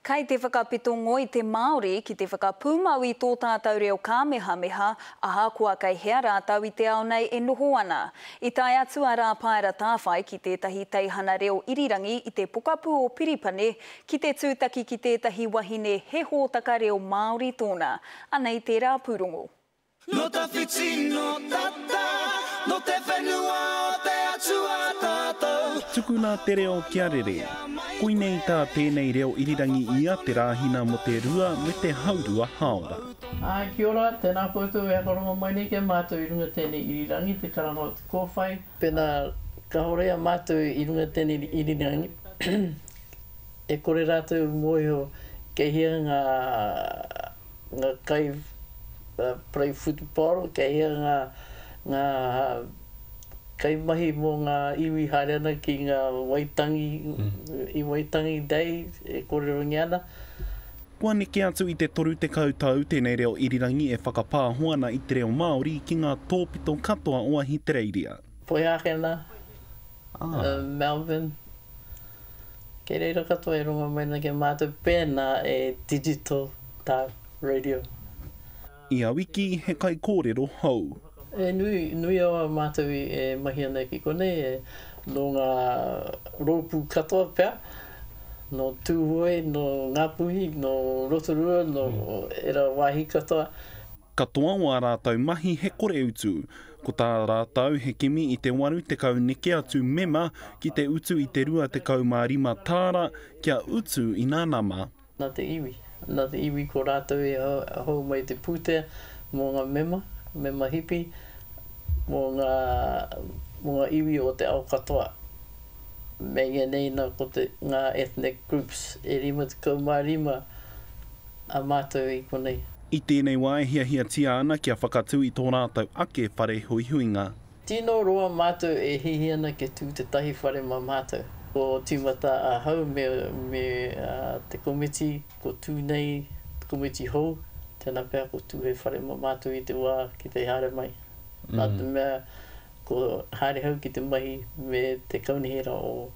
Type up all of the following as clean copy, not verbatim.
Kai te whakapitongo i te Māori ki te whakapūmau i tō tātou reo Kamehameha, aha kua kai hea rātau i te ao nei e noho ana. I tai atu a rā paera tāwhai ki tētahi teihana reo irirangi i te pokapū o Piripane, ki te tūtaki ki tētahi wahine he hōtaka reo Māori tōna. Ana i te rā pūrongo. No ta whiti no tata, no te whenua o te atua tātou. Tukuna te reo kia rere. Koinei tā tēnei reo irirangi ia te rāhina mo te rua me te haurua haora. Kia ora, tēnā koutou e korongo mai nei ke mātou i runga tēnei irirangi, te karanga o te kōwhai. Pēnā ka horea mātou i runga tēnei irirangi. E kore rātou mōhio kei hea ngā kai prei futuporo, kei hea ngā kai mahi mō ngā iwi hareana ki ngā Waitangi, i Waitangi Day, e kore rongi ana. Kua neke atu i te toru te kautau tēnei reo irirangi e whakapāhoana i te reo Māori ki ngā tōpito katoa o Ahitereiria. Poiākena, Melbourne, kei reira katoa e runga mai na ke mātou pēnā e digital tā radio. Ia wiki he kai kōrero hau. E nui awa mātou e mahi ana ki konei, no ngā rōpū katoa pia, no tūhoi, no Ngāpuhi, no Rotorua, no era wāhi katoa. Katoa o a rātau mahi he kore utu, ko tā rātau he kimi i te waru te kau neke atu mema ki te utu i te rua te kau mārima tāra kia utu i nānama. Nā te iwi ko rātau e hau mai te pūtea mō ngā mema hipi, mō ngā iwi o te ao katoa. Mei nei nā ko ngā ethnic groups e rima te kaumārima a mātou i konei. I tēnei wā e hiahia tia ana kia whakatū i tō rātau ake whare huihuinga. Tino roa mātou e hihi ana ke tū te tahi whare mā mātou. Ko tīmata a hau me te komiti, ko tū nei komiti hou, tēnā pēr ko tū he whare mā mātou i te wā ki te haere mai. Nā te mea ko haere hau ki te mahi me te kaunihera o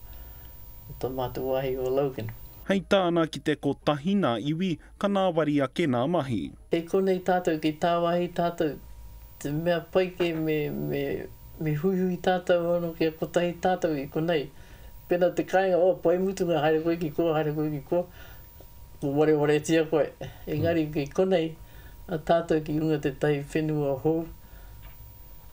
tā mātou wahi o Logan. Hei tāna ki te ko tahina iwi ka nāwari ake nā mahi. E konei tātou ki tā wahi tātou, te mea paike me huihui tātou ono kia kotahi tātou i konei. Pena te kāinga, pai mutunga haere koe ki ko, ko ware tia koe. Engari ki konei, a tātou ki unga te tahi whenua hou,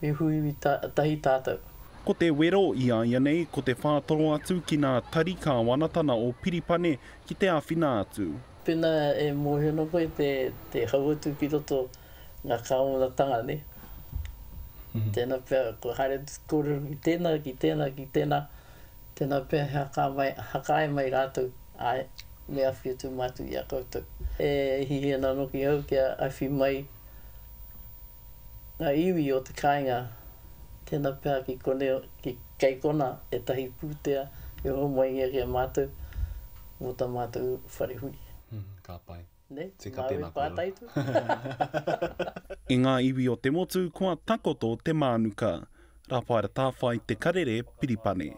me huihui tahi tātou. Ko te wero i aia nei, ko te whātoro atu ki ngā tarika wanatana o Piripane ki te āwhina atu. Pena e mōhiono koe te hauatu ki roto ngā kāonatanga ne. Tēnā pēr, ko haere kōrero ki tēnā, tēnā pēr hakae mai rātou, ai, me awhi atu mātu i a koutou. E hihi ana noki hau kia awhi mai ngā iwi o te kāinga, tēnā pēr ki koneo, ki kei kona e tahi pūtea, e ho mai ia kia mātou, mō tā mātou wharehui. Ka pai. Ne, Tika māui tēnā pātaitu. I ngā iwi o te motu, kua takoto te mānuka. Rā paera tāwhai te karere Piripane.